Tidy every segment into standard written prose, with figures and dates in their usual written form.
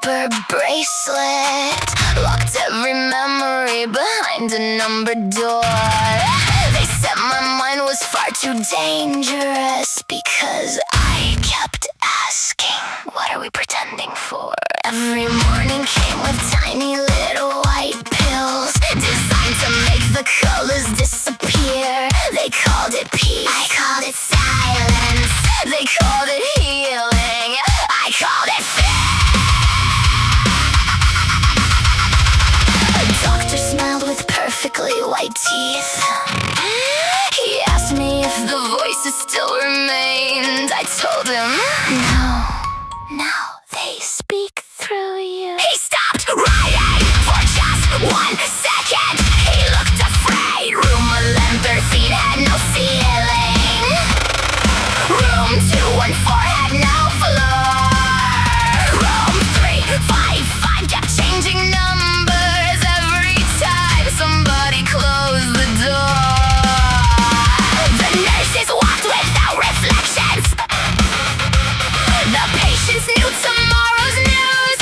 paper bracelet locked every memory behind a numbered door. They said my mind was far too dangerous because I kept asking, what are we pretending for? Every morning came with tiny little white pills designed to make the colors disappear. They called it peace, I called it silence. They called it healing, I called it fear. A doctor smiled with perfectly white teeth. He asked me if the voices still remained. I told him, no, they speak through you. He stopped writing for just 1 second. He looked afraid. Room 1113 had no ceiling. Room 214 had no floor. Room 355 kept changing numbers every time somebody closed the door. The nurses walked without reflections. The patients knew tomorrow's news.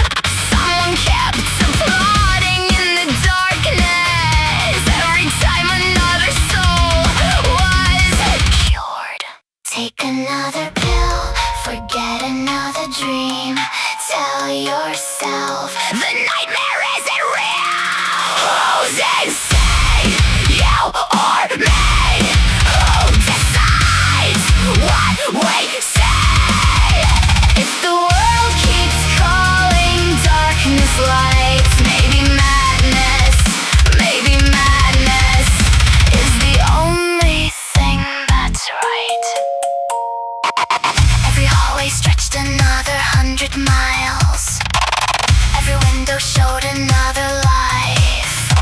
Someone kept applauding in the darkness every time another soul was cured. Take another pill, forget another dream. Tell yourself the nightmare isn't real. Who's insane, you or me? Who decides what we say? If the world keeps calling darkness light, maybe madness is the only thing that's right. Every hallway stretched another 100 miles. Every window showed another life.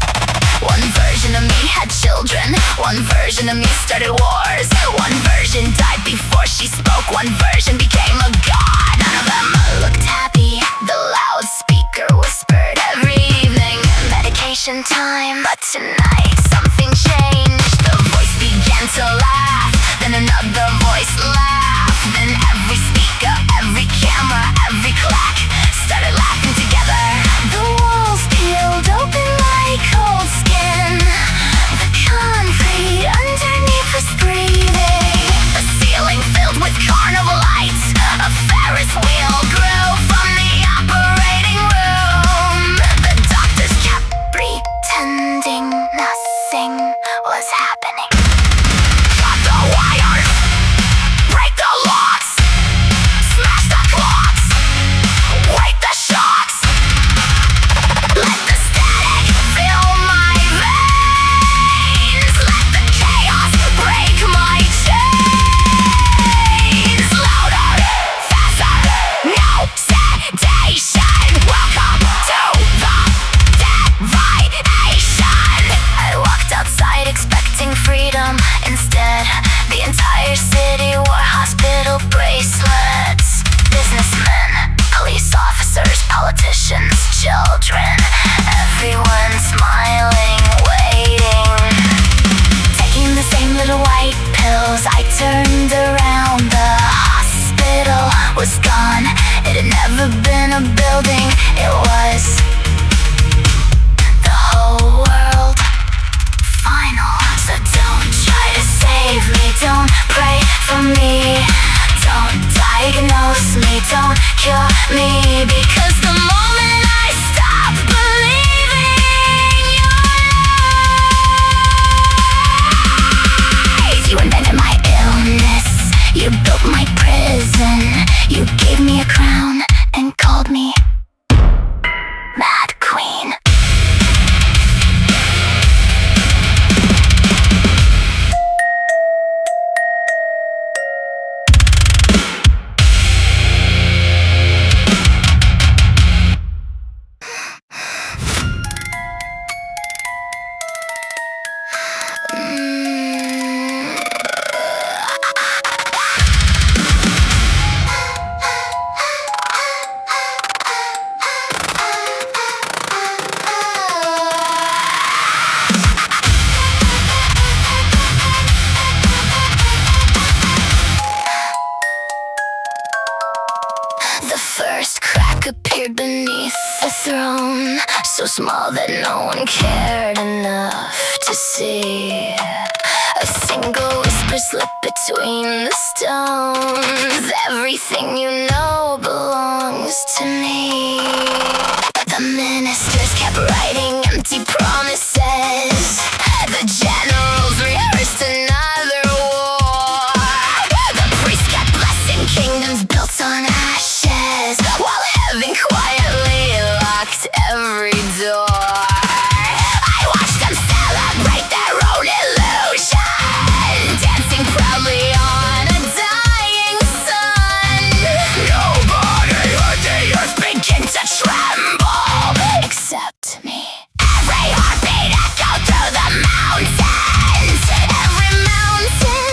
One version of me had children. One version of me started wars. One version died before she spoke. One version became a god. None of them looked happy. The loudspeaker whispered every evening, medication time. But tonight something changed. The voice began to laugh. Then another voice laughed. Then every speaker, every camera, every clack started laughing together. The walls peeled open like cold skin. The concrete underneath was breathing. The ceiling filled with carnival appeared beneath the throne, so small that no one cared enough to see. A single whisper slipped between the stones. Everything you know belongs to me. The ministers kept writing empty promises. The generals rehearsed another war. The priests kept blessing kingdoms built on ashes, while heaven quietly locked every door. I watched them celebrate their own illusion, dancing proudly on a dying sun. Nobody heard the earth begin to tremble except me. Every heartbeat echoed through the mountains. Every mountain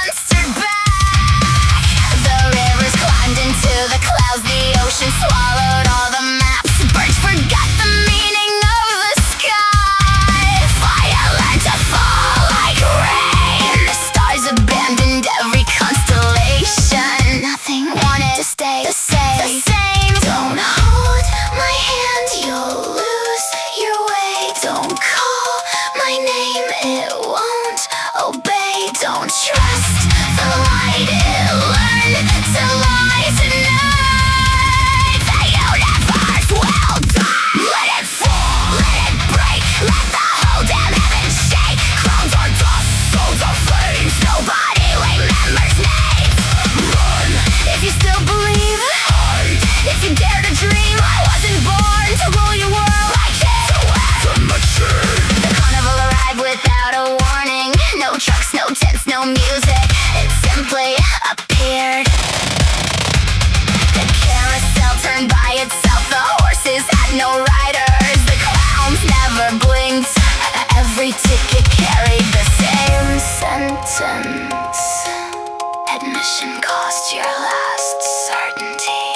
answered back. The rivers climbed into the clouds. The ocean swallowed all the maps. Birds forgot the meaning of the sky. Fire learned to fall like rain. The stars abandoned every constellation. Nothing wanted to stay the same. Don't hold my hand, you'll lose your way. Don't call my name, it won't obey. Don't trust the light, it'll learn to lie tonight. The universe will die. Let it fall, let it break. Let the whole damn heaven shake. Clouds are dust, souls are flames. Nobody remembers names. Run if you still believe. Hide if you dare to dream. I wasn't born to rule your world. I can't. So act mature. The carnival arrived without a warning. No trucks, no tents, no music. It simply appeared. The carousel turned by itself. The horses had no riders. The clowns never blinked. Every ticket carried the same sentence. Admission cost your last certainty.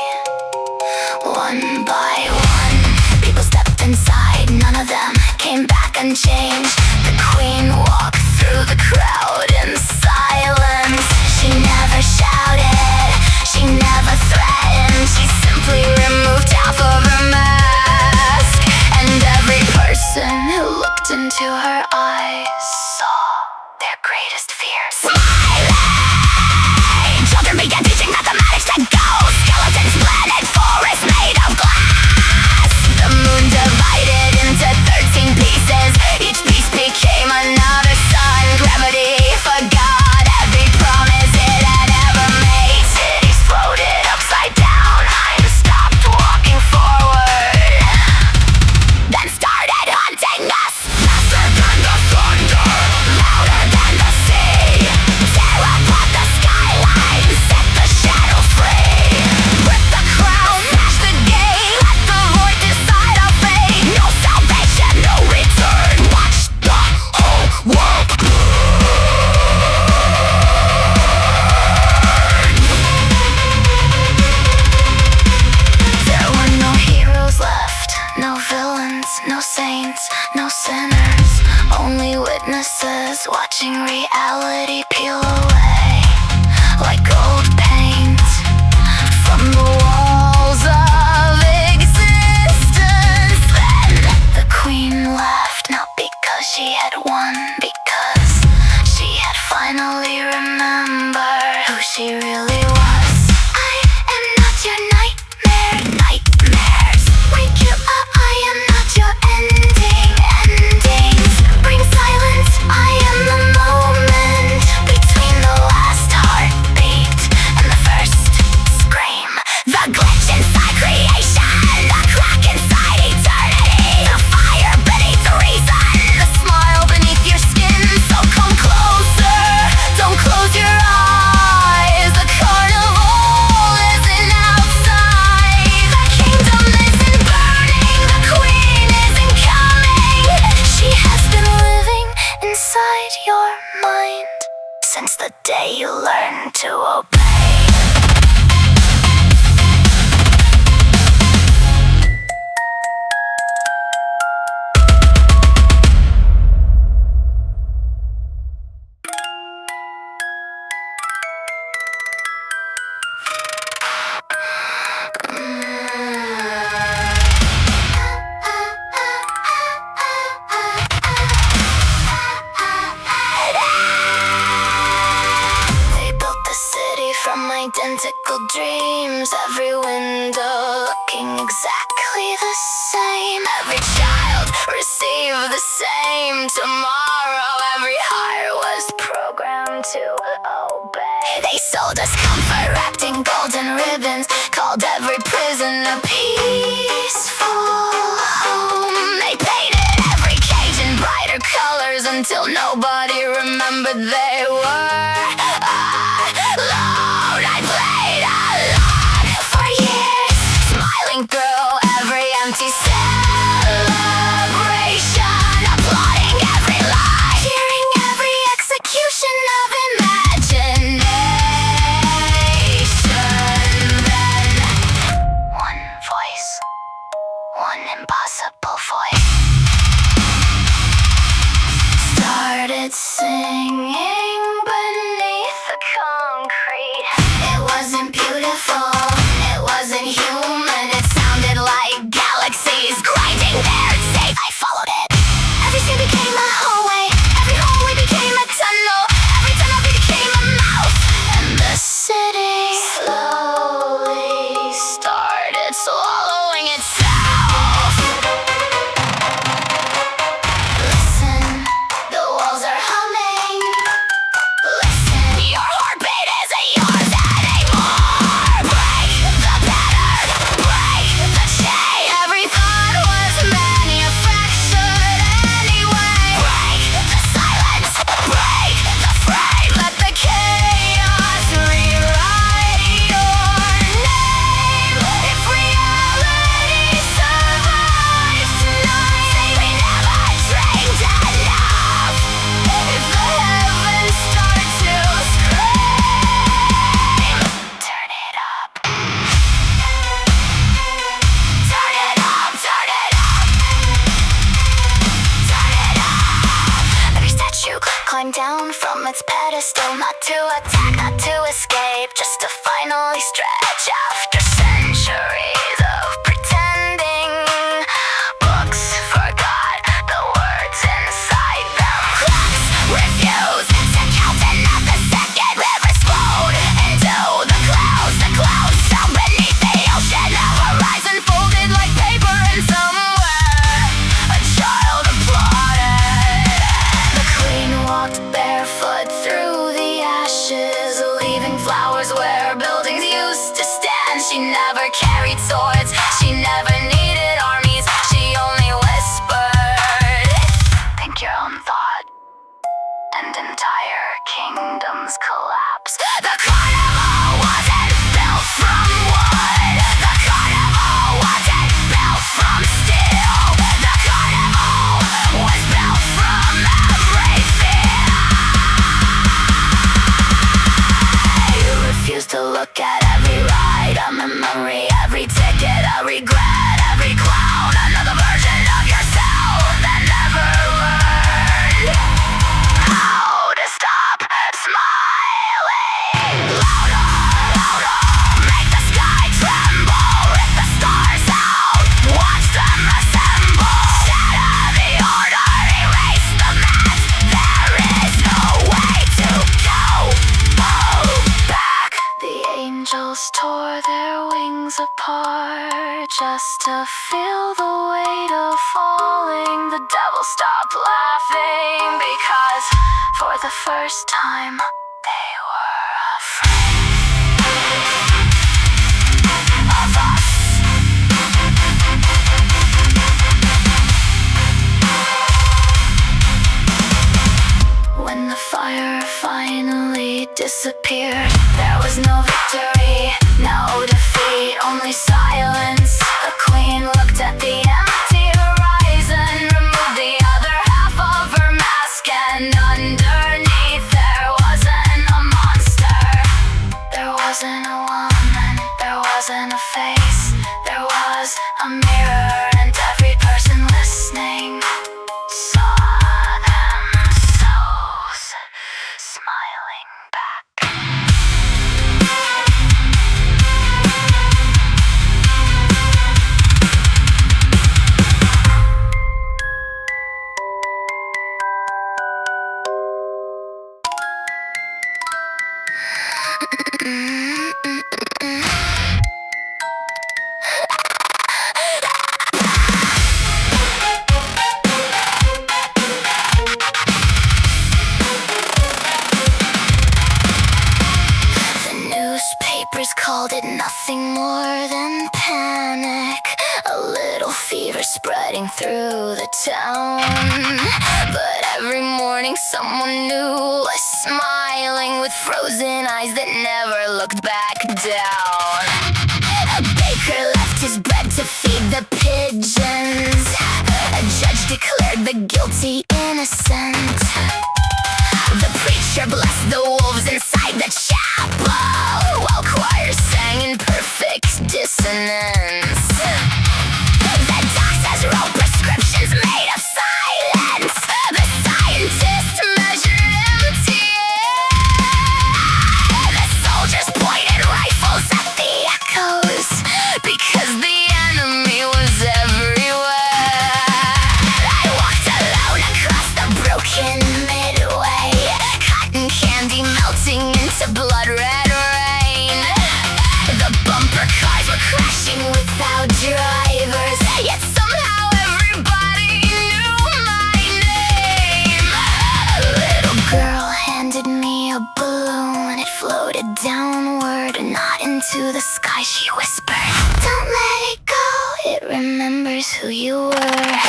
One by one, people stepped inside. None of them came back unchanged. The queen walked through the crowd in silence. She never shouted, she never threatened. She simply removed half of her mask. And every person who looked into her eyes saw their greatest fear. Smiling! Children began teaching mathematics to ghosts. Skeletons planted forests made of glass. The moon divided into 13 pieces. Each piece became another sun. Gravity forgot every promise it had ever made. Cities floated upside down. Time stopped walking forward, then started hunting us. Faster than the thunder, louder than the sea. Tear apart the skyline, set the shadow free. Rip the crown, smash the gate. Let the void decide our fate. No salvation, no return. Watch the whole world burn. There were no heroes left, no villains, no saints, no sinners. Only witnesses watching reality peel away like gold paint from the walls of existence. Then the queen left, not because she had won, because she had finally remembered who she really was. I am not your nightmare, nightmares. Wake you up, I am not your ending, endings. Bring silence, I am the moment between the last heartbeat and the first scream. The glitch inside creation, the crack inside eternity. The fire beneath reason, the smile beneath your skin. So come closer, don't close your eyes. The Identical dreams, every window looking exactly the same. Every child received the same tomorrow. Every heart was programmed to obey. They sold us comfort wrapped in golden ribbons, called every prison a peaceful home. They painted every cage in brighter colors until nobody remembered they were alone. I played along for years, smiling through every empty celebration, applauding every lie, hearing every execution of imagination. Then one voice, one impossible voice, started singing beneath the concrete. It wasn't beautiful, it wasn't human. It sounded like galaxies grinding their teeth. I followed it. Every street became a hallway, every hallway became a tunnel, every tunnel became a mouth, and the city slowly started swallowing itself. Listen, the walls are humming. Listen, your heartbeat isn't yours anymore. Break the pattern, break the chain. Every thought was manufactured anyway. Break the silence, break the frame. Let the chaos rewrite your name. If reality survives tonight, say we never dreamed enough. If the heavens start to scream, turn it up. Turn it up, turn it up. Turn it up. Every statue climbed down from its pedestal, not to attack, not to escape, just to finally stretch after centuries of pretending. Books forgot the words inside them. Clocks refuse to count another second. Rivers flowed into the clouds. The clouds fell beneath the ocean. The horizon folded like paper, and somewhere a child applauded. The queen walked barefoot through the ashes, leaving flowers where buildings used to stand. She never carried swords, she never needed armies, she only whispered, think your own thought, and entire kingdoms collapse. The carnival wasn't built from wood. The carnival wasn't built from steel. The carnival was built from everything. You refuse to look at every ride, a memory, every ticket, a regret, every clown, another version of yourself that never learned how to stop smiling. Louder, louder, make the sky tremble, rip the stars out, watch them assemble. Shatter the order, erase the mask, there is no way to go back. The angels tore their wings apart just to feel the weight of falling. The devil stopped laughing because for the first time they were afraid of us. When the fire finally disappeared, there was no victory, no defeat, only silence. The queen looked at the empty horizon, removed the other half of her mask, and underneath there wasn't a monster, there wasn't a woman, there wasn't a face, there was a mirror, and every person listening saw themselves smiling back. Doctors called it nothing more than panic, a little fever spreading through the town. But every morning someone new was smiling with frozen eyes that never looked back down. A baker left his bread to feed the pigeons. A judge declared the guilty innocent. The preacher blessed the wolves inside the chapel, while choirs sang in perfect dissonance. The doctors wrote prescriptions made of silence. The scientists measured empty air. The soldiers pointed rifles at the echoes, because the enemy was everywhere. I walked alone across the broken midway, cotton candy melting into blood red rain. The bumper cars were crashing without drivers, yet somehow everybody knew my name. A little girl handed me a balloon. It floated downward, not into the sky. She whispered, "Don't let it go, it remembers who you were."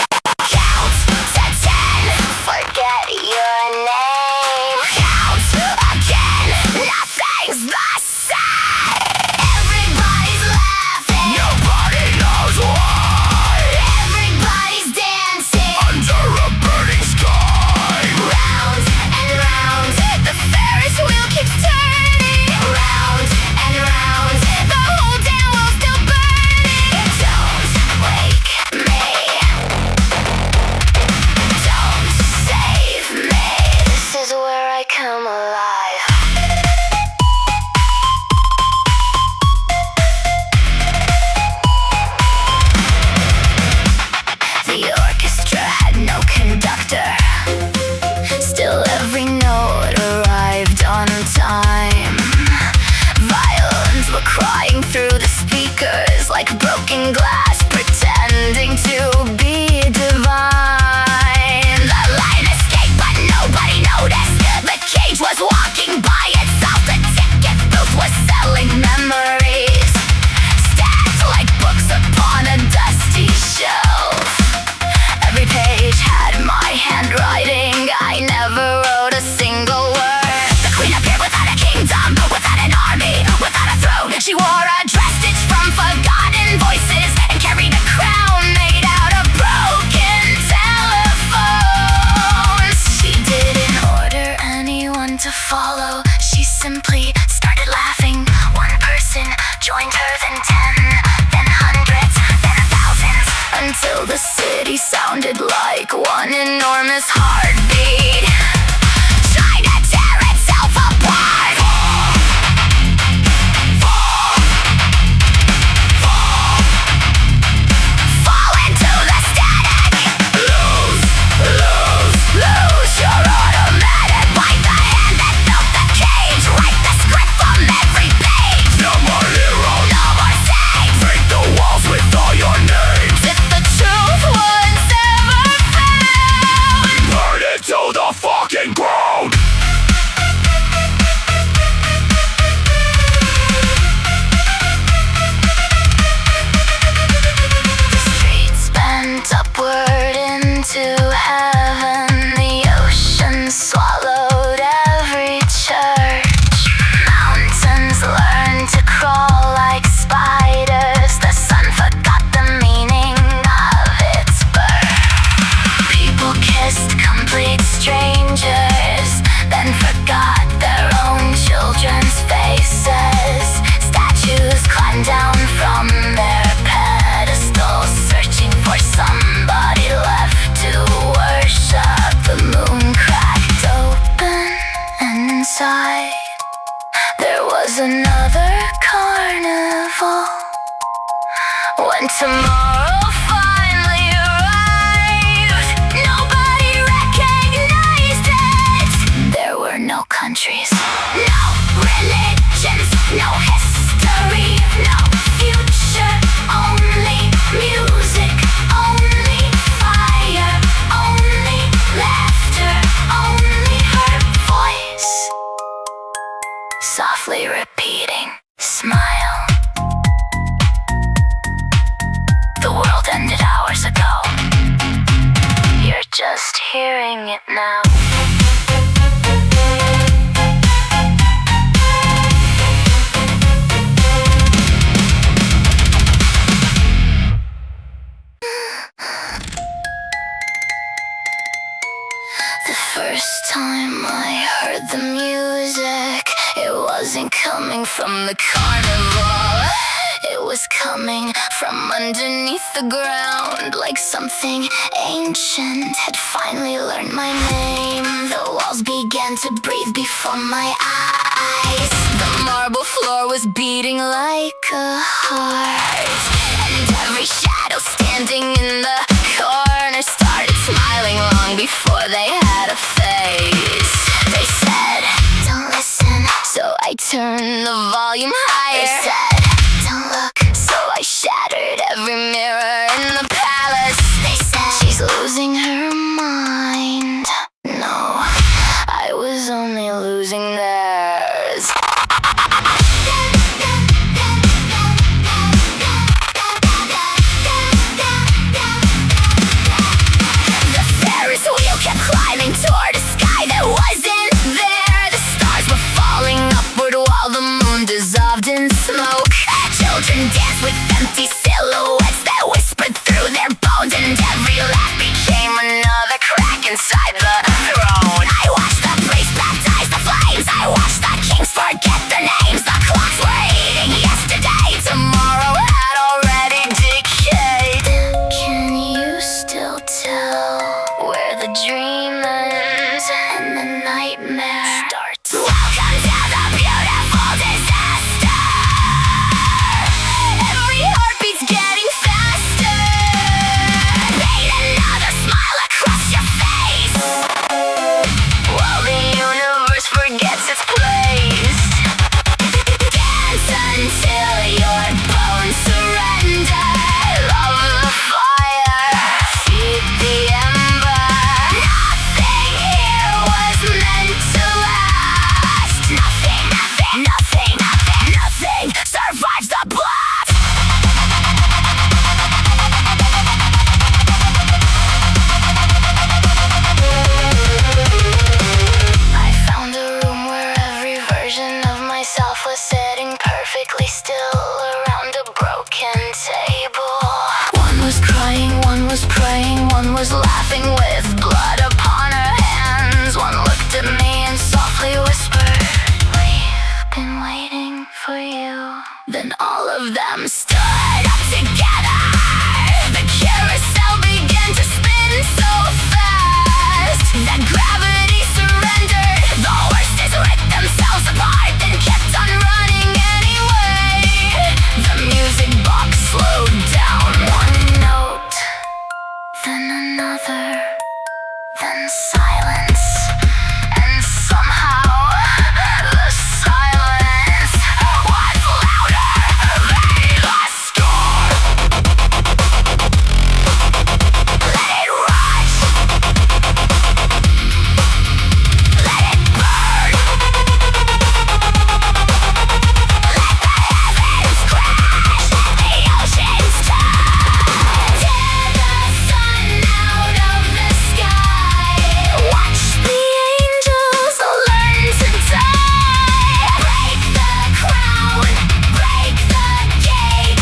Count to 10, forget your name. Count again, nothing's the same. Everybody's laughing, nobody knows why. Everybody's dancing under a burning sky. Round and round, the Ferris wheel keeps turning. Round and round, the whole damn world's still burning. Don't wake me, don't save me. This is where I come alive. The orchestra had no conductor, still every note arrived on time. Violins were crying through the speakers like broken glass, pretending to be divine. The line escaped, but nobody noticed. The cage was walking by itself. The ticket booth was selling memories, stacked like books upon a dusty shelf. Every page had my handwriting. I never wrote a single word. The queen appeared without a kingdom, without an army, without a throne. She wore a dress stitched from forgotten voices and carried a crown made out of broken telephones. She didn't order anyone to follow. She simply started laughing. One person joined her, then 10, then hundreds, then thousands, until the city sounded like one enormous heartbeat, trying to tear itself apart. Fall into the static. Lose, lose, lose your automatic. Bite the hand that built the cage. Write the script from every page. No more hero, no more saints. Paint the walls with all your names. If the truth was ever found, burn it to the fucking ground. The streets bent upward into heaven. The ocean swallowed every church. Mountains learned to crawl like spiders. The sun forgot the meaning of its birth. People kissed complete strangers, then forgot their own children's faces. Statues climbed down from their pedestals, searching for somebody left to worship. The moon cracked open, and inside there was another carnival. When tomorrow finally arrived, nobody recognized it. There were no countries, no religions, no history, no future. Only music, only fire, only laughter, only her voice, softly repeating, smile. coming from the carnival. It was coming from underneath the ground, like something ancient had finally learned my name. The walls began to breathe before my eyes. The marble floor was beating like a heart, and every shadow standing in the corner started smiling long before they had a face. They said, "Don't listen," so I turned the volume higher. They said, "Don't look," so I shattered every mirror in the palace. They said, "She's losing her mind." No, I was only losing theirs. The Ferris wheel kept climbing toward a sky that wasn't there. The stars were falling upward while the moon dissolved in smoke. Children danced with empty silhouettes that whispered through their bones, and every laugh became another crack inside the throne. I watched the priests baptize the flames. I watched the kings forget their names. The clocks were eating yesterday. Tomorrow had already decayed. Can you still tell where the dream ends and the nightmare starts? Welcome to the beautiful disaster. Every heartbeat's getting faster. Paint another smile across your face while the universe forgets its place. Dance until your bones surrender. Love the fire, feed the ember. Nothing here was meant to last. Nothing, nothing, nothing, nothing, nothing survives the blast. I found a room where every version of myself was sitting perfectly still around a broken table. One was crying, one was praying, one was laughing with blood upon her hands. One looked at me and softly whispered, "We've been waiting for you." Then all of them stood up together. The carousel began to spin so fast that gravity surrendered. The horses ripped themselves apart and kept on running anyway. The music box slowed down, one note, then another, then silence. And somehow the silence was louder than the storm. Let it rush. Let it burn. Let the heavens crash. Let the oceans turn. Tear the sun out of the sky. Watch the angels learn to die. Break the crown. Break the gate.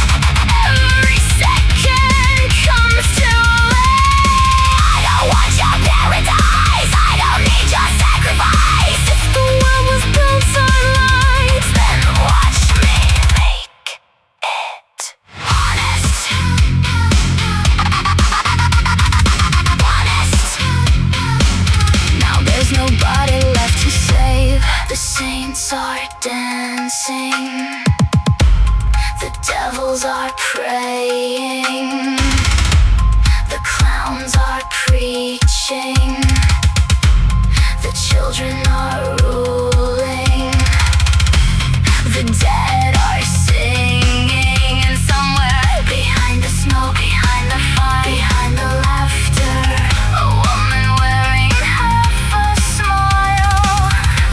Every second comes too late. I don't want your paradise. I don't need your sacrifice. If the world was built on lies, then watch me make it honest. Honest. Now there's nobody left to save. The saints are dancing. The devils are praying. The clowns are preaching. The children are ruling. The dead are singing. And somewhere behind the smoke, behind the fire, behind the laughter, a woman wearing half a smile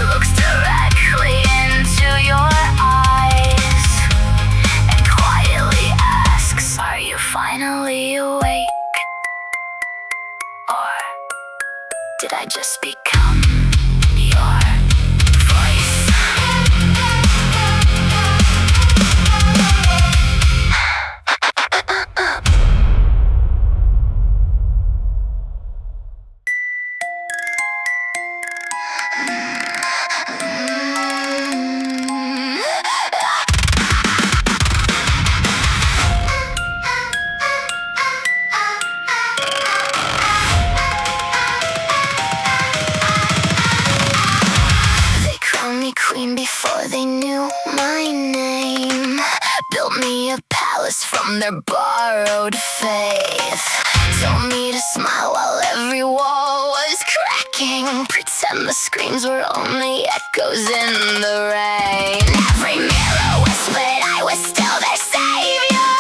looks directly into your eyes and quietly asks, "Are you finally awake? Or did I just become your voice?" us from their borrowed faith. Told me to smile while every wall was cracking. Pretend the screams were only echoes in the rain. Every mirror whispered I was still their savior,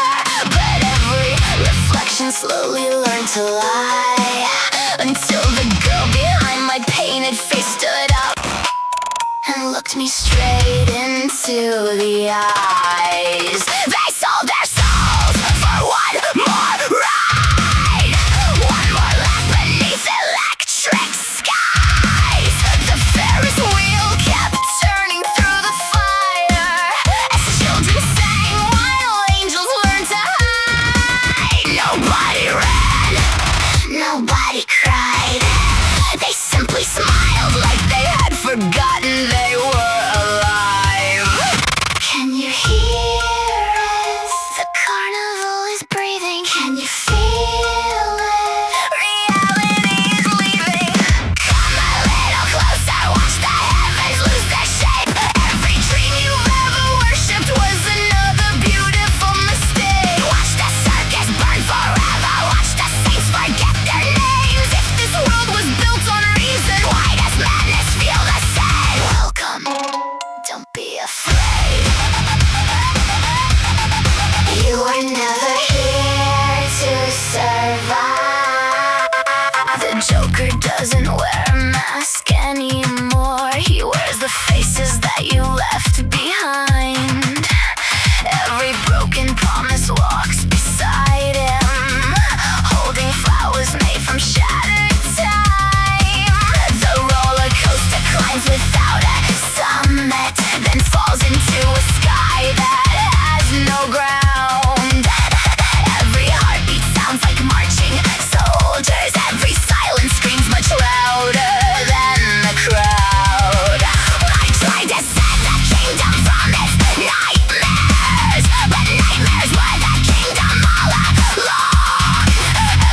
but every reflection slowly learned to lie, until the girl behind my painted face stood up and looked me straight into the eyes. They sold their souls for one more ride, one more laugh beneath electric skies. The Ferris wheel kept turning through the fire as children sang while angels learned to hide. Nobody ran, nobody cried. They simply smiled like they had forgotten they were alive. Can you hear it? The carnival is breathing. Can you feel it? Reality is leaving. Come a little closer, watch the heavens lose their shape. Every dream you've ever worshipped was another beautiful mistake. Watch the circus burn forever, watch the saints forget their names. If this world was built on reason, why does madness feel the same? Welcome, don't be afraid. You were never here to survive. The Joker doesn't wear a mask anymore. He wears the faces that you left behind. Every broken promise walks beside him, holding flowers made from shattered time. The roller coaster climbs without a summit, then falls into a sky that has no ground. Every heartbeat sounds like marching soldiers. Every silence screams much louder than the crowd. I tried to set the kingdom from its nightmares, but nightmares were the kingdom all along.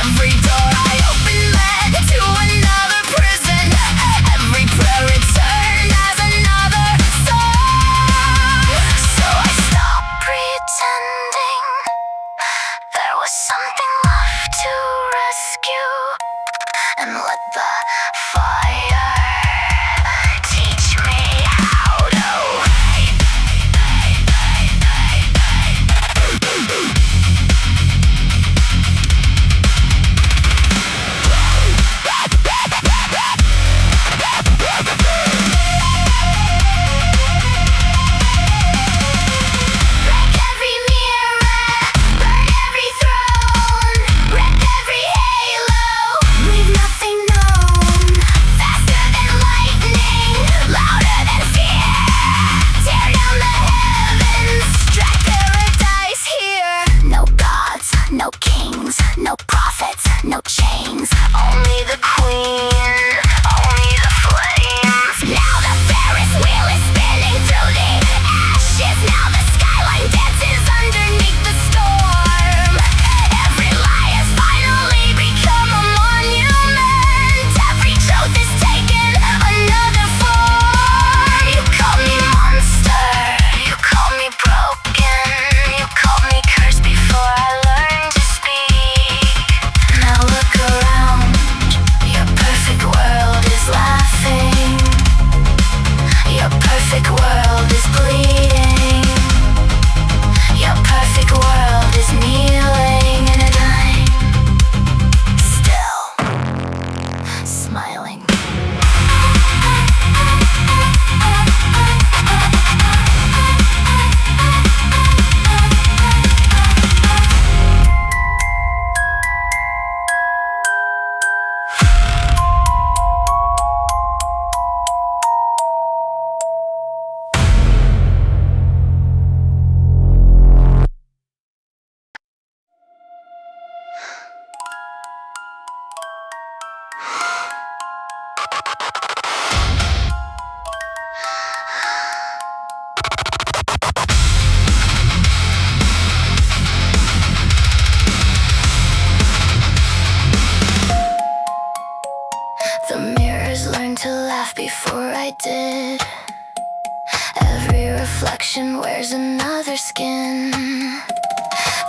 Every door I opened led to another prison. Every prayer returned as another song. So I stopped pretending there was something left to rescue, and let the fire teach me how to wait. Break every mirror, burn every throne, rip every halo, leave nothing known. Faster than lightning, louder than fear, tear down the heavens, strike paradise here. No gods, no kings, no prophets, no chains, only the queen, only the flames. Now the Ferris wheel is spinning through the ashes. Now the skyline dances underneath the storm. Every lie has finally become a monument. Every truth is taken another form. You call me monster, you call me broken, you called me cursed before I learned to speak. Now look around, your perfect world is laughing, your perfect world is bleeding, your perfect world is kneeling, and I'm still smiling. The mirrors learned to laugh before I did. Every reflection wears another skin.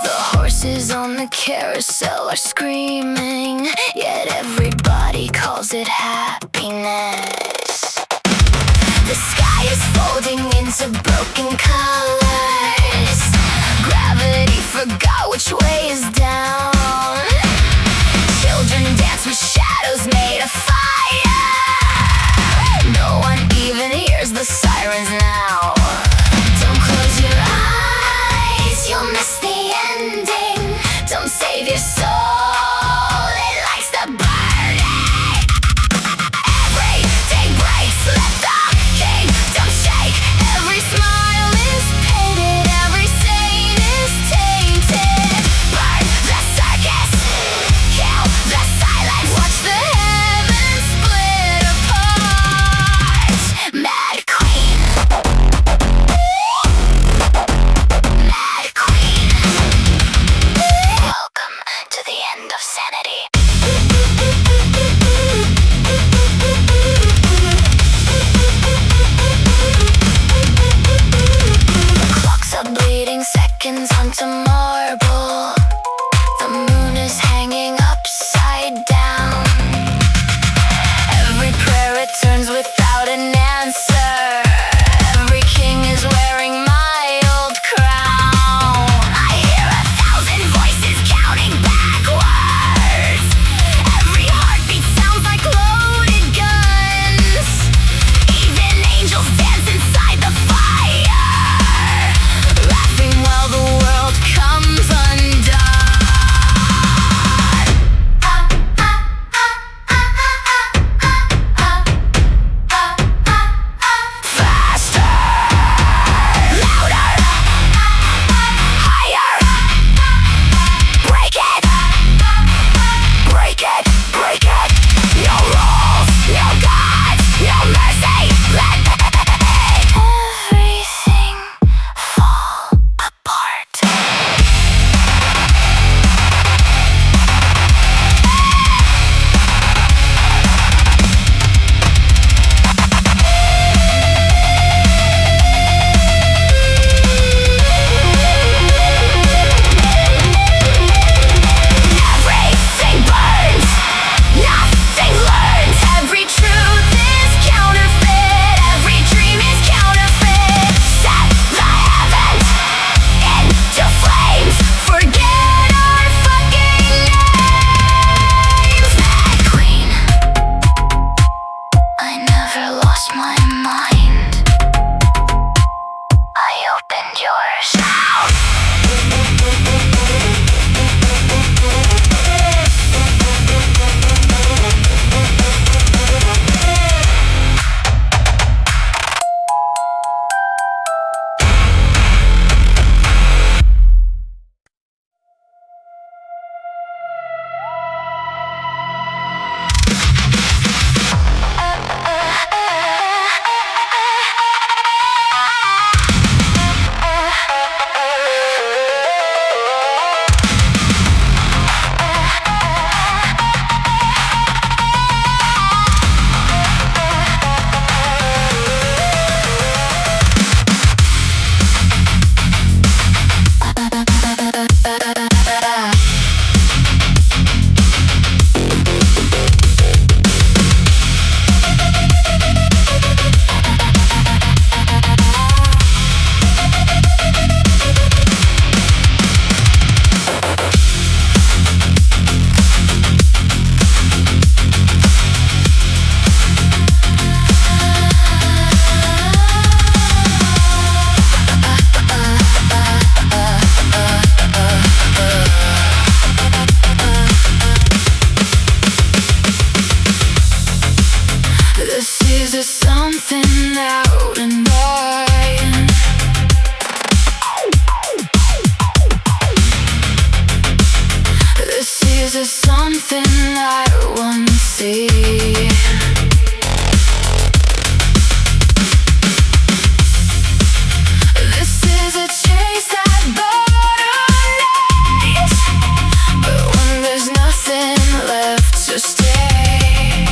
The horses on the carousel are screaming, yet everybody calls it happiness. The sky is folding into broken colors. Gravity forgot which way is down. Children dance with shadows made of fire. No one even hears the sirens now. Don't close your eyes, you'll miss the ending. Don't save your soul, it likes to burn it. Everything breaks, let the kingdom shake. Every smile is painted, every saint is tainted. Burn the circus, kill the silence. Watch the heavens split apart. Mad Queen, Mad Queen. Welcome to the end of sanity. The clocks are bleeding seconds onto marble. The moon is hanging upside down. Every prayer returns without an answer. Every king is wearing my old crown. I hear 1,000 voices counting backwards. Every heartbeat sounds like loaded guns. Even angels dance inside the fire, laughing while the world comes undone. Faster, louder, higher. Break it, break it, break it. No rules, no gods, no mercy. Let everything fall apart. Everything burns, nothing learns. Every truth is counterfeit, every dream is counterfeit. Set the heavens into flames. Forget our fucking names. Mad Queen, I never lost my mind. I opened yours. This is a something out and mine. This is a something I want to see. This is a chase that burns, but when there's nothing left to stay,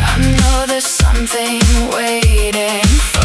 I know there's something waiting for.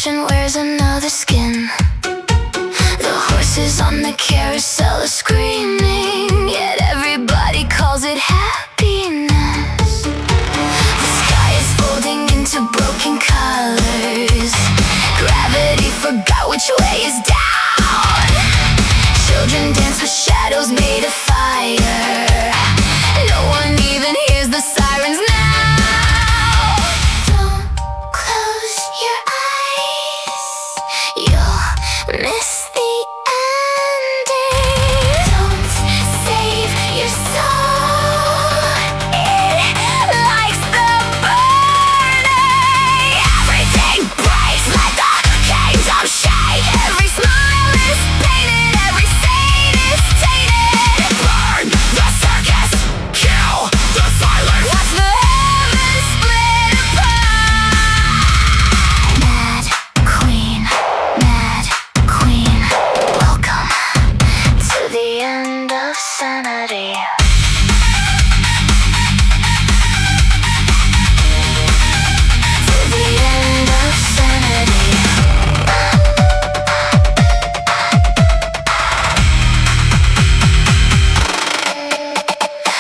ocean wears another skin. The horses on the carousel are screaming, yet everybody calls it happiness. The sky is folding into broken colors. Gravity forgot which way is down. Children dance with shadows made of fire. No one even hears the sirens now. Don't close your eyes, you'll miss the ending. Don't save your soul, it likes the burning. Everything breaks, let the kingdom shake. Every smile is painted, every scene is tainted. Burn the circus, kill the silence. Watch the heavens split apart. Mad Queen, welcome to the end of sanity. To the end of sanity.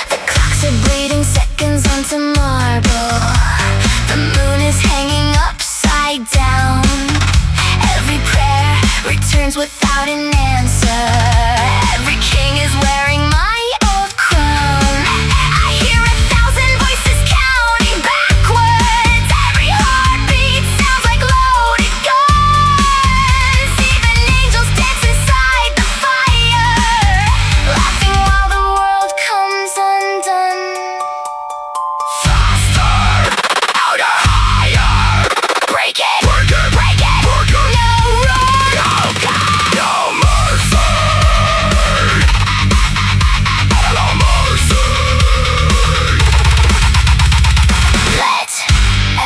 The clocks are bleeding seconds onto marble. The moon is hanging upside down. Every prayer returns without an answer. Every king is wearing my old crown. I hear 1,000 voices counting backwards. Every heartbeat sounds like loaded guns. Even angels dance inside the fire, laughing while the world comes undone. Faster, louder, higher. Break it, break it, break it. No room, no God, no mercy. No mercy. Let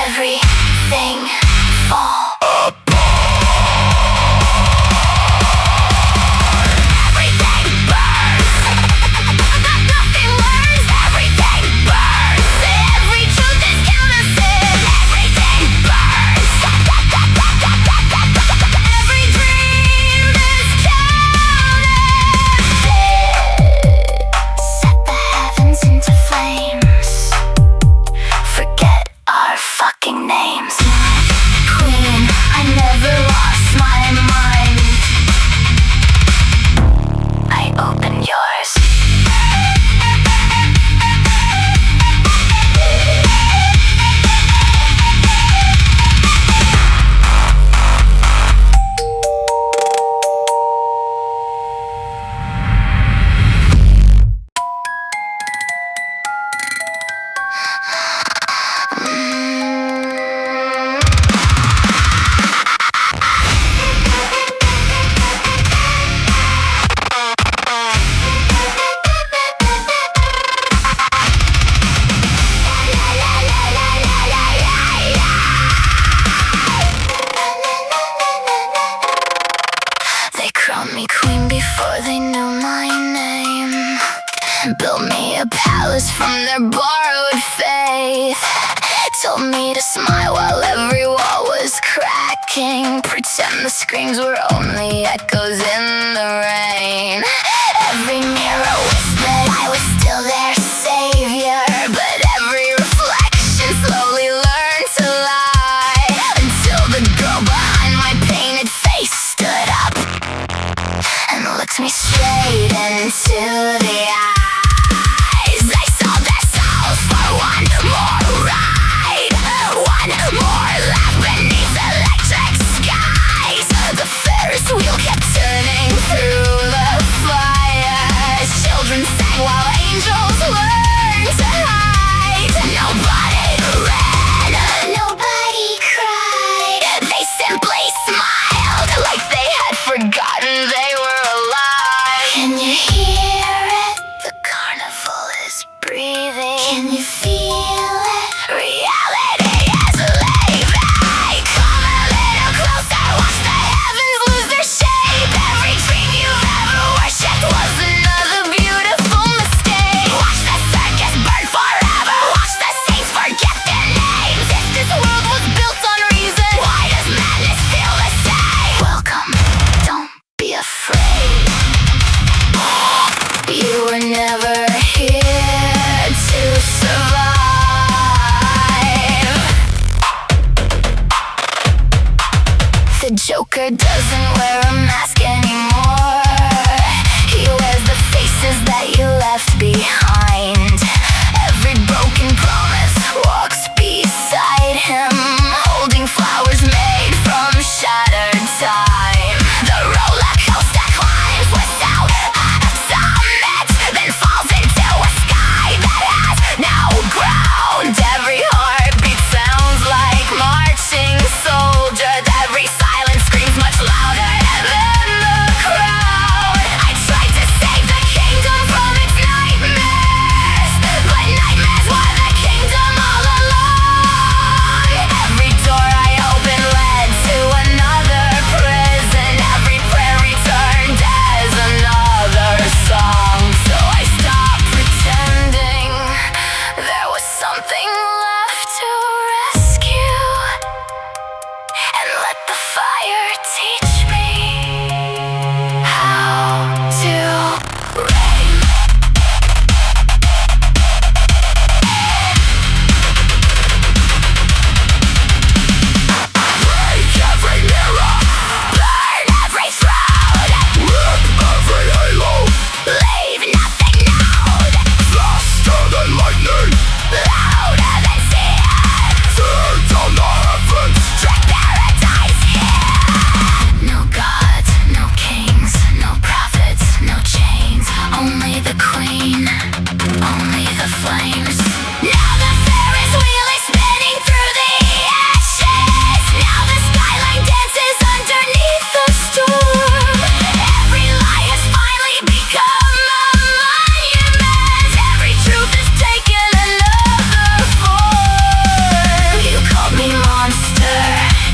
everything fall. Everything burns. Nothing learns. Everything burns. Every truth is counterfeit. Everything burns. Every dream is counterfeit. Set the heavens into flames. Forget our fucking names. Queen, I never lost my mind. I opened yours. They crowned me queen before they knew my name. Built me a palace from their borrowed faith. Told me to smile while every wall was cracking. Pretend the screams were only echoes in the rain. Every mirror whispered I was still their savior, but every reflection slowly learned to lie, until the girl behind my painted face stood up and looked me straight into the eyes. They sold their souls for one more ride, one more laugh beneath electric skies. The Ferris wheel kept turning through the fire. Children sang while angels Joker doesn't wear a mask anymore. He wears the faces that you left behind. Every broken promise walks beside him, holding flowers made from shattered time. The roller coaster climbs without a summit, then falls into a sky that has no ground. Every heartbeat sounds like marching soldiers. Every silence screams much louder than the crowd. I tried to save the kingdom from its nightmares, but nightmares were the kingdom all along. Every door I opened led to another prison. Every prayer returned as another song. So I stopped pretending there was something left to rescue, and let the fire teach me how to reign. Break every mirror, burn every throne, rip every halo, leave nothing known. Faster than lightning, louder than tears, tear down the heavens, drag paradise here. No gods, no kings, no prophets, no chains. Only the queen, only the flames. Now the Ferris wheel is spinning through the ashes. Now the skyline dances underneath the storm. Every lie has finally become a monument. Every truth has taken another form. You called me monster,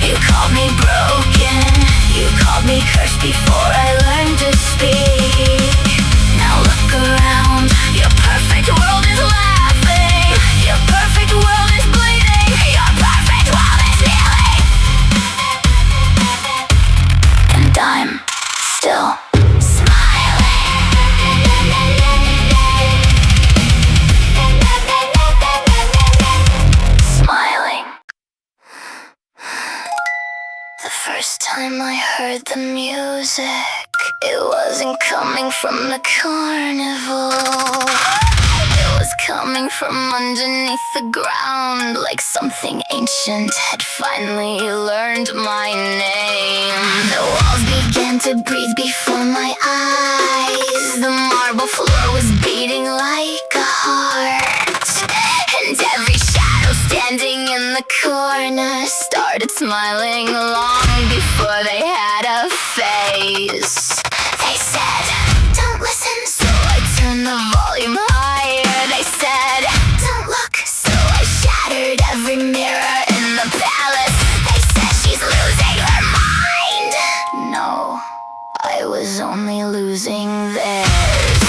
you called me broken, you called me cursed before I learned to speak. Now look around, your perfect world is laughing, your perfect world is bleeding, your perfect world is kneeling. And I'm still smiling. The first time I heard the music, it wasn't coming from the carnival. It was coming from underneath the ground, like something ancient had finally learned my name. The walls began to breathe before my eyes. The marble floor was beating like a heart, and every shadow standing in the corner started smiling long before they had a face. They said, don't listen, so I turned the volume higher. They said, don't look, so I shattered every mirror in the palace. They said she's losing her mind. No, I was only losing theirs.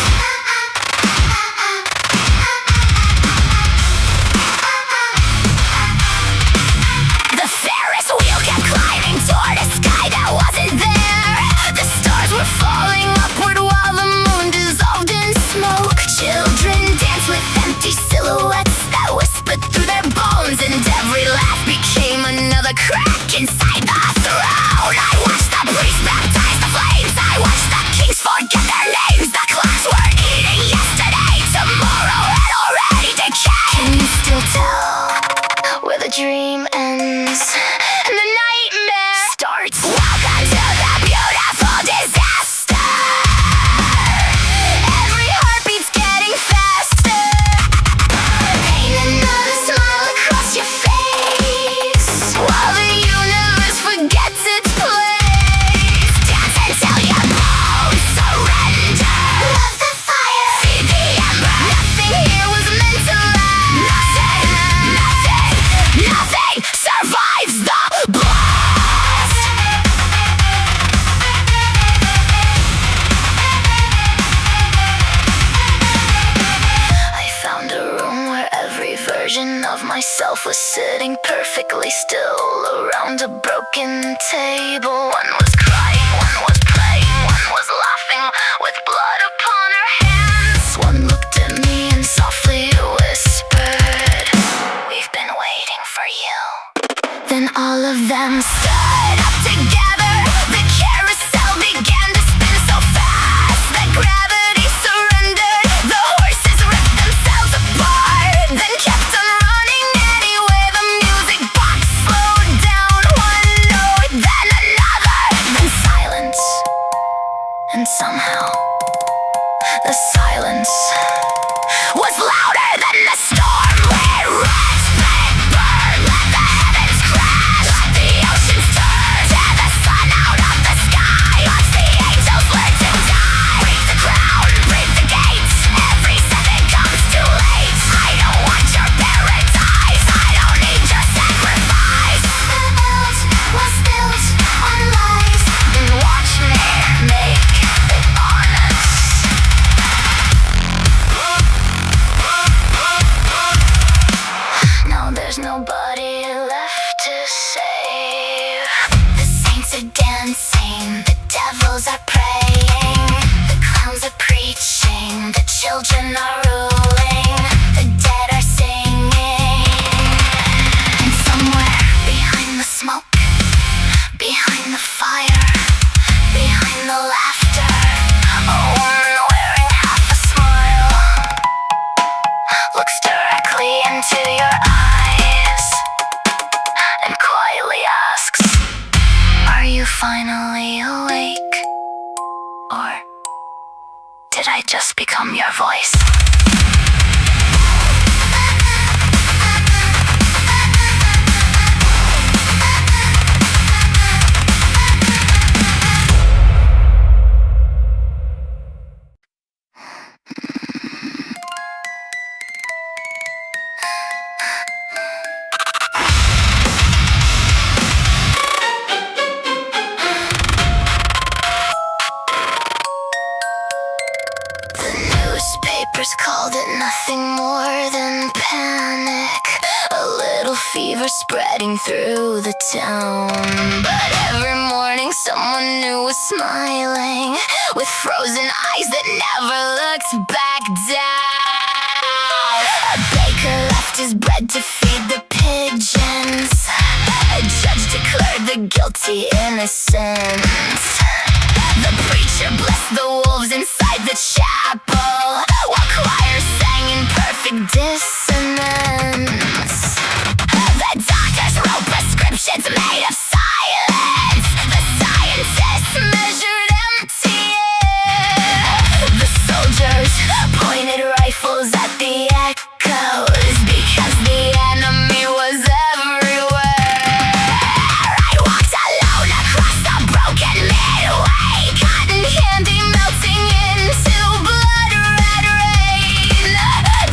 The Ferris wheel kept climbing toward a sky that wasn't there. The stars were falling upward while the moon dissolved in smoke. Children danced with empty silhouettes that whispered through their bones, and every laugh became another crack inside the throne. I watched the priests baptize the flames, I watched the kings forget their names. The clocks were eating yesterday, tomorrow had already decayed. Can you still tell where the dream ends and the nightmare starts? Welcome to the beautiful disaster. Every heartbeat's getting faster. Paint another smile across your face while the universe forgets its place. Dance until your bones surrender. Love the fire, see the ember. Nothing here was meant to last. Nothing survives the blast. I found a room where every version of myself was sitting perfectly still around a broken table. One was crying, one was praying, one was laughing with blood upon her hands. One looked at me and softly whispered, we've been waiting for you. Then all of them stood up together children are ruling, the dead are singing. And somewhere behind the smoke, behind the fire, behind the laughter, a woman wearing half a smile looks directly into your eyes and quietly asks, are you finally awake? Or did I just become your voice? Newspapers called it nothing more than panic, a little fever spreading through the town. But every morning someone new was smiling, with frozen eyes that never looked back down. A baker left his bread to feed the pigeons, a judge declared the guilty innocent. The preacher blessed the wolves inside the chapel, while choirs sang in perfect dissonance. The doctors wrote prescriptions made of silence, the scientists measured empty air. The soldiers pointed rifles at the echoes, because the enemy was everywhere. I walked alone across the broken midway, cotton candy melting into blood red rain.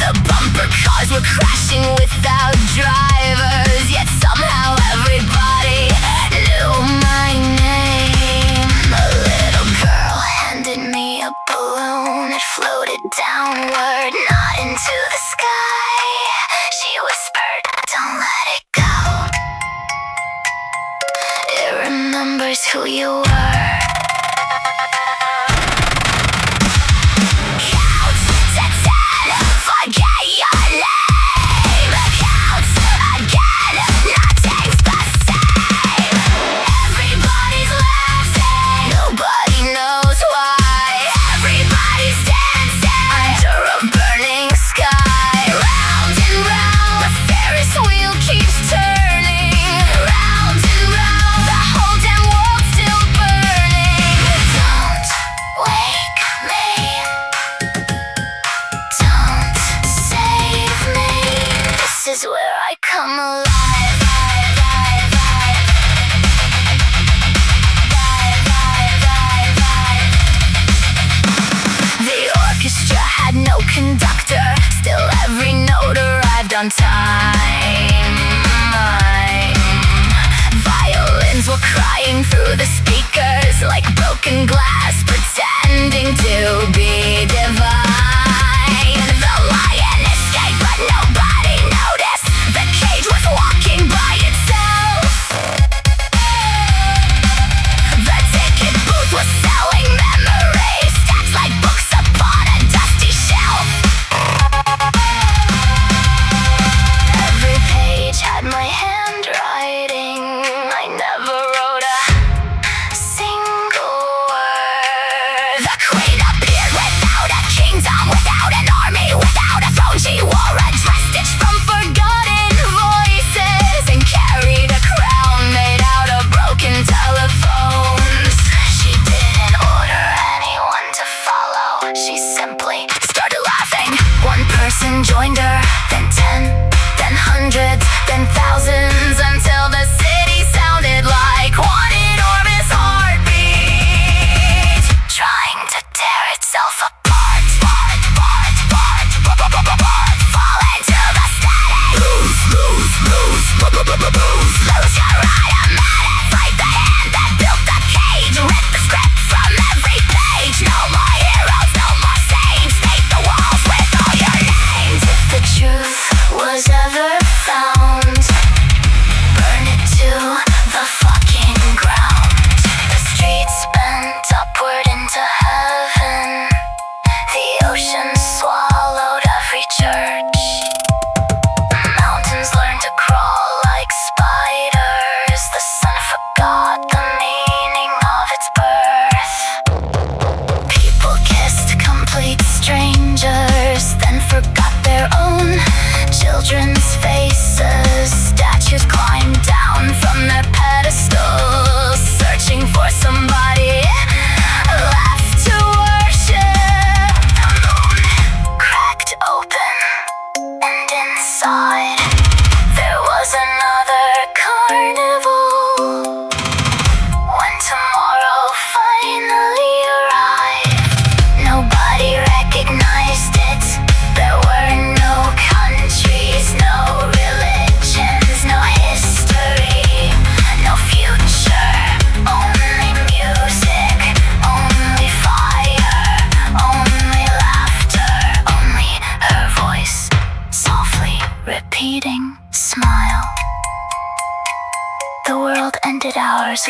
The bumper cars were crashing without drivers, yet somehow everybody knew my name. A little girl handed me a balloon, it floated downward, not into the sky. She whispered, don't let it go, it remembers who you were. Count to 10, forget your name. Count again, nothing's the same. Everybody's laughing, nobody knows why. Everybody's dancing under a burning sky. Round and round, the Ferris wheel keeps turning. Round and round, the whole damn world still burns.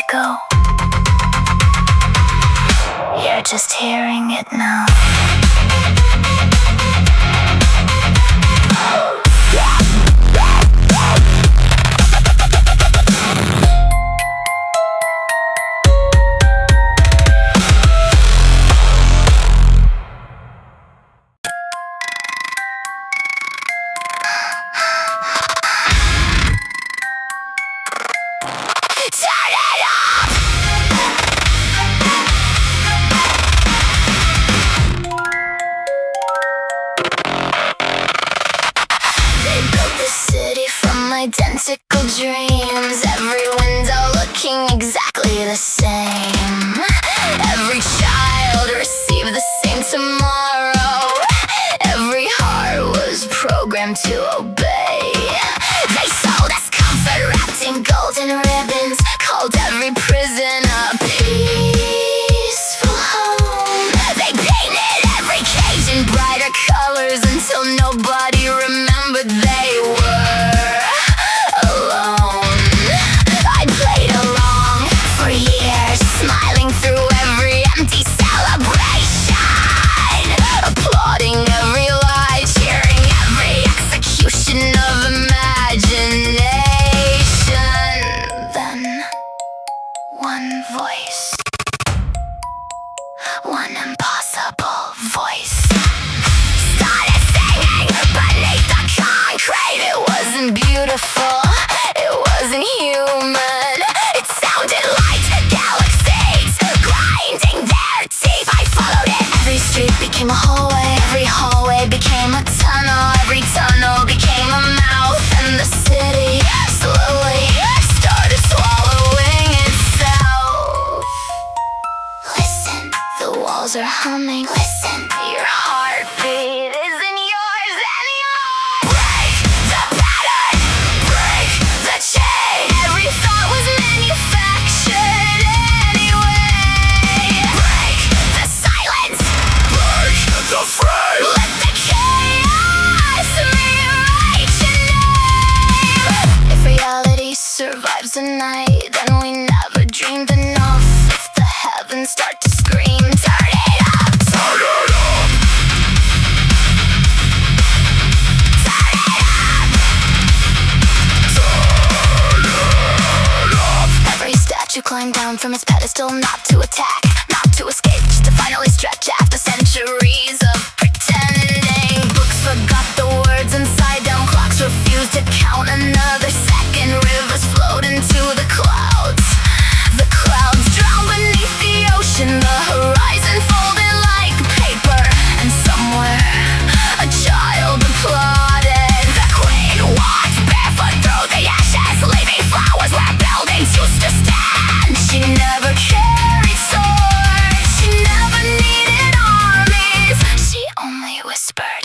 ago. You're just hearing it now. Identical dreams, every window looking exactly the same. Every child received the same tomorrow. Every heart was programmed to obey. They sold us comfort wrapped in golden ribbons, called every prison a peaceful home. They painted every cage in brighter colors until nobody remembered they were alone. I played along for years, smiling through every empty celebration, applauding every lie, cheering every execution of imagination. Then one voice, one impossible voice, started singing beneath the concrete. It wasn't beautiful, it wasn't human. It sounded like galaxies grinding their teeth. I followed it. Every street became a hallway, every hallway became a tunnel, every tunnel became a mouth, and the city slowly started swallowing itself. Listen, the walls are humming. Listen, your heartbeat isn't yours anymore. Break the pattern, break the chain. Every thought was manufactured anyway. Break the silence, break the frame. Let the chaos rewrite your name. If reality survives the night, then we never dreamed enough. If the heavens start to scream, turn it up, turn it up, turn it up, turn it up. Every statue climbed down from its pedestal, not to attack, not to escape, just to finally stretch after centuries of pretending. Books forgot the words inside down, clocks refused to count another second. Rivers flowed into the clouds. The clouds drowned beneath the ocean. The horizon folded like paper, and somewhere a child applauded. The queen walked barefoot through the ashes, leaving flowers where buildings used to stand. She never carried swords, she never needed armies. She only whispered,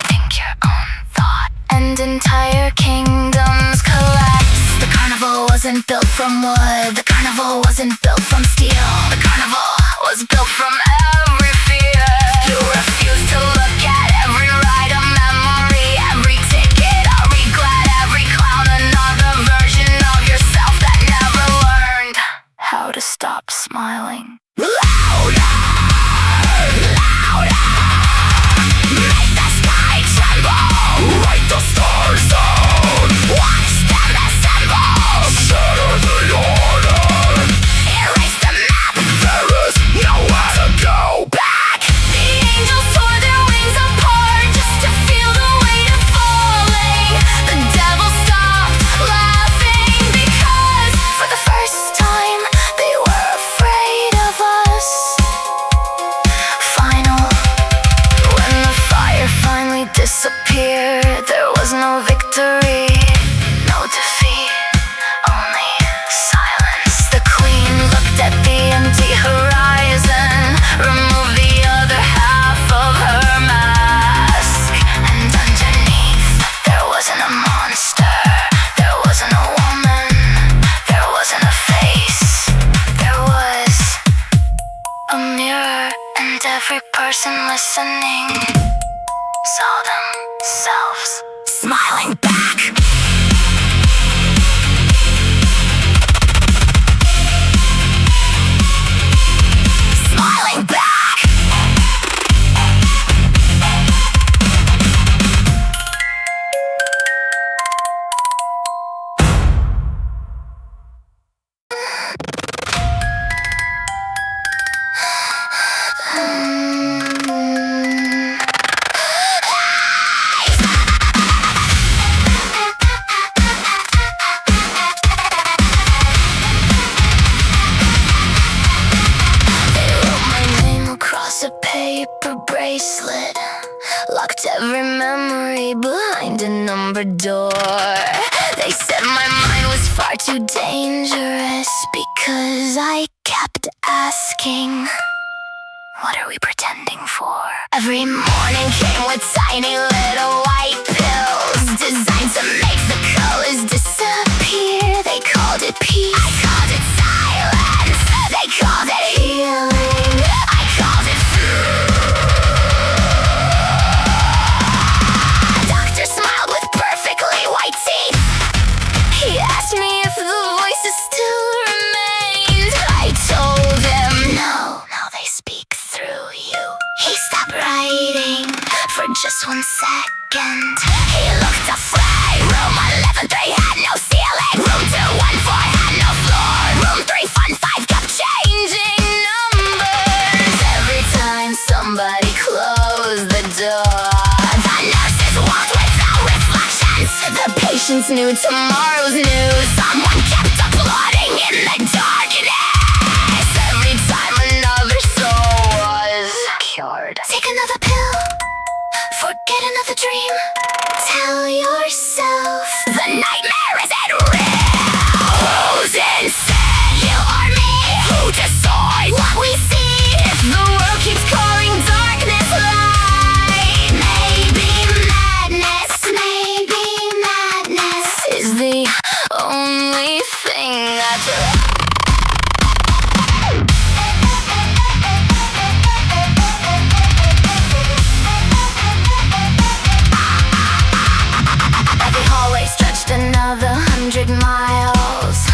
think your own thought. And entire kingdoms collapsed. The carnival wasn't built from wood, the carnival wasn't built from steel. The carnival was built from every fear. You refuse to look at every ride, a memory, every ticket, a regret, every clown, another version of yourself that never learned how to stop smiling. Louder, louder, make the sky tremble, write the stars down, watch them assemble, shatter the order, erase the map, there is nowhere to go back. The angels tore their wings apart just to feel the weight of falling. The devil stopped laughing because for the first time they were afraid of us. Final, when the fire finally disappeared, there was no victory, no defeat, only silence. The queen looked at the empty horizon, removed the other half of her mask, and underneath there wasn't a monster, there wasn't a woman, there wasn't a face, there was a mirror, and every person listening saw themselves smiling back. locked every memory behind a numbered door. They said my mind was far too dangerous because I kept asking, what are we pretending for? Every morning came with tiny little white pills designed to make the colors disappear. They called it peace, I called it silence. They called it healing, I called it fear. Doctor smiled with perfectly white teeth. He asked me if the voices still remained. I told him no, now they speak through you. He stopped writing for just 1 second. He looked afraid. Room 11-3 had no ceiling. Room 214 had no floor. Room 315 kept changing numbers. Every time somebody closed the door, the nurses walked without reflections. The patients knew tomorrow's news. Someone kept applauding in the darkness. Every time another soul was cured. Take another pill, forget another dream. Tell yourself the nightmare isn't real. Who's insane, you or me? Who decides what we see? If the world keeps calling darkness light, maybe madness is the only thing that's another 100 miles.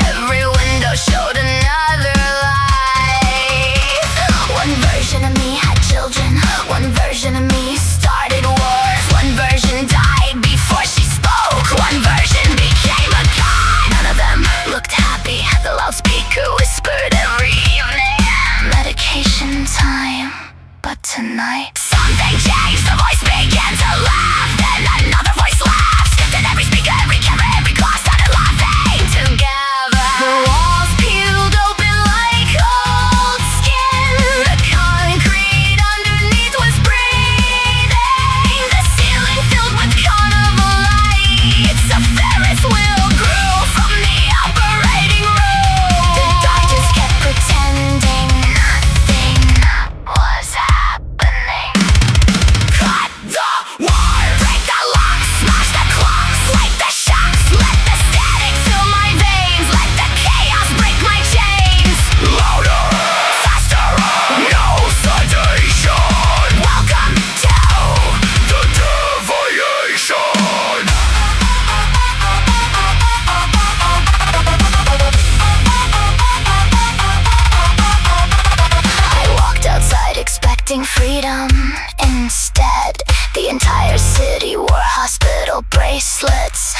Every window showed another life. One version of me had children. One version of me started wars. One version died before she spoke. One version became a god. None of them looked happy. The loudspeaker whispered every evening, medication time. But tonight something changed. The voice began to laugh. Then another voice laughed. Then every speaker, every camera, every glass started laughing together. The walls peeled open like old skin. The concrete underneath was breathing. The ceiling filled with carnival lights. A Ferris wheel grew from the operating room. The doctors kept pretending nothing was happening. Cut the wire, break the lock, smash the clocks, like the shocks, let the static fill my veins, let the chaos break my chains. Louder, faster, no sedation. Welcome to the deviation. I walked outside expecting freedom. Instead, the entire city wore hospital bracelets.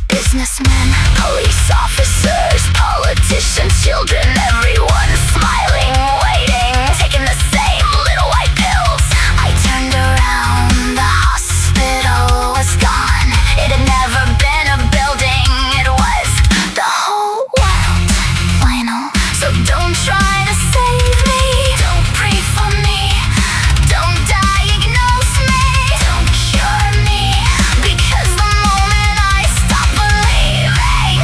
Businessmen, police officers, politicians, children, everyone smiling, waiting, taking the same little white pills. I turned around, the hospital was gone. It had never been a building, it was the whole world. Final. So don't try to save me, don't pray for me, don't diagnose me, don't cure me, because the moment I stop believing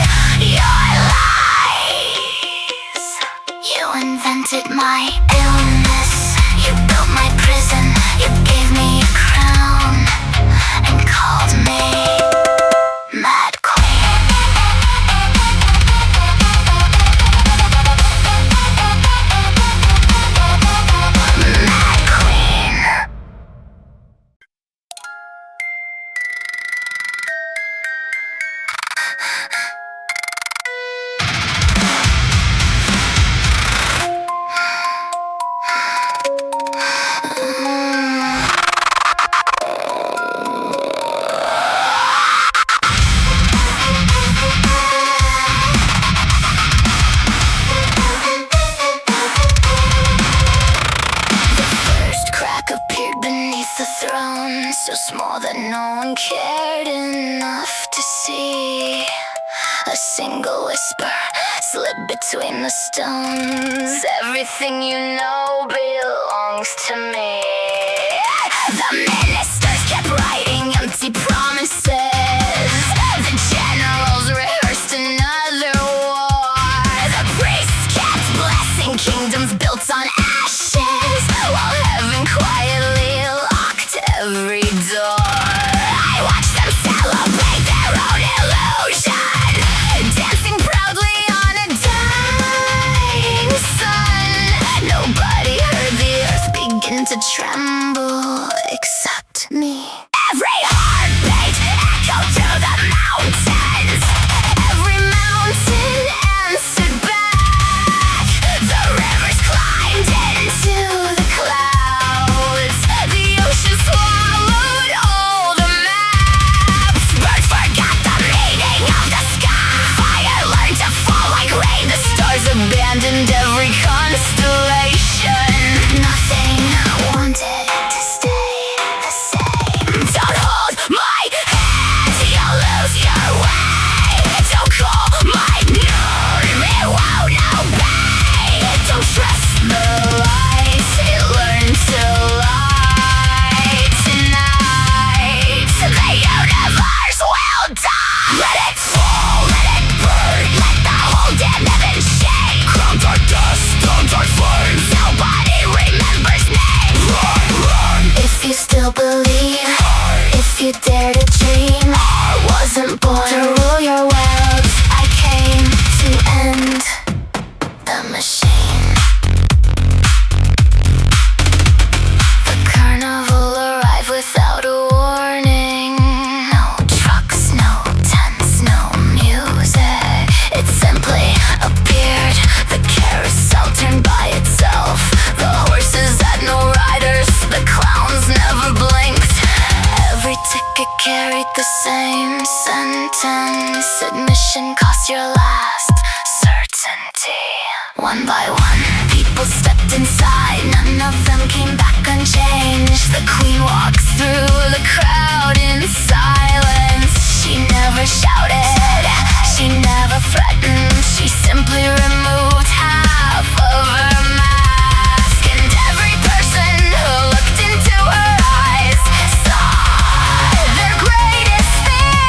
your lies, you invented my illness, you built my prison, you gave me a crown, and called me Mad Queen. Mad Queen. So small that no one cared enough to see. A single whisper slipped between the stones. Everything you know belongs to me. The ministers melts on ashes, while heaven quietly locked every door. I watch them celebrate their own illusion, dancing proudly on a dying sun. Nobody heard the earth begin to tremble except me. Every heartbeat echoed to the mountains. Every mountain answered back. The rivers climbed into the clouds. The ocean swallowed all the maps. Birds forgot the meaning of the sky. Fire learned to fall like rain. The stars abandoned every constellation. Nothing wanted to stay the same. Don't hold my hand, you'll lose your way. Don't call my name, it won't obey. Don't trust the light, it learned to lie. Tonight, the universe will die. Let it fall, let it burn, let the whole damn heaven shake. Crowns are dust, stones are flames. Nobody remembers names. Run, run. If you still believe, if you dare to dream, I wasn't born to rule your world. I came to end the machine. The carnival arrived without a warning. No trucks, no tents, no music. It simply appeared. The carousel turned by itself. The horses had no riders. The clowns never blinked. Every ticket carried the same sentence. Admission cost your last certainty. One by one, people stepped inside. None of them came back unchanged. The queen walks through the crowd in silence. She never shouted, she never threatened. She simply removed half of her mask. And every person who looked into her eyes saw their greatest fear.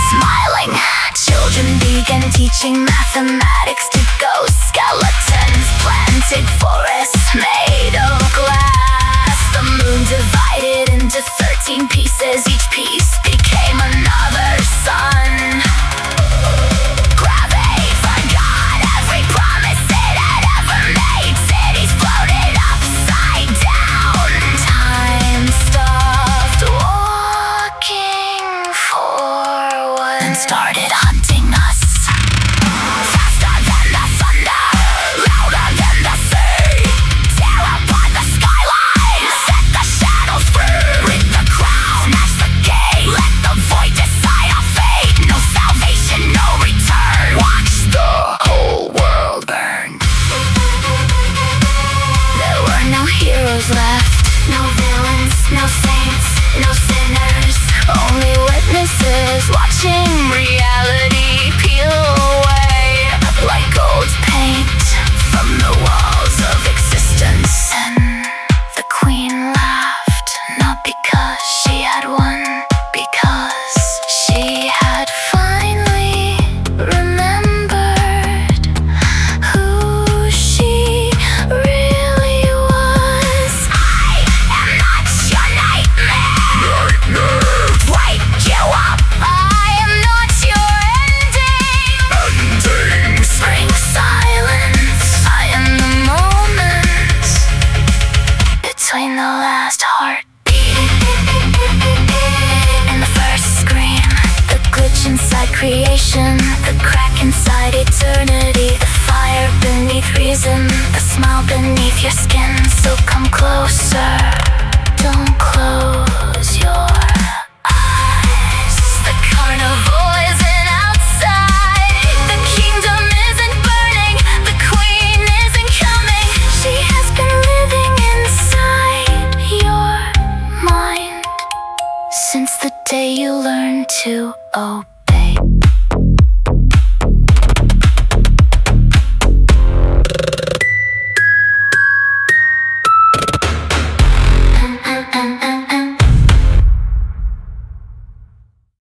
Smiling, children began teaching mathematics to ghost skeletons. Planted forests made of glass. The moon divided into 13 pieces. Each piece became another sun. Gravity forgot every promise it had ever made. Cities floated upside down. Time stopped walking forward and started hunting us. Faster than the thunder, louder than the sea. Tear apart the skyline, set the shadows free. Rid the crowd, smash the gate. Let the void decide our fate. No salvation, no return. Watch the whole world burn. There were no heroes left. No villains, no saints, no sinners. Only witnesses watching reality peel away like old paint from the walls of existence. And the queen laughed, not because she had won, because she had finally remembered who she really was. I am not your nightmare. Wake you up. I am not your ending. Bring silence. I am the moment between the last heartbeat and the first scream. The glitch inside creation, the crack inside eternity, the fire beneath reason, the smile beneath your skin.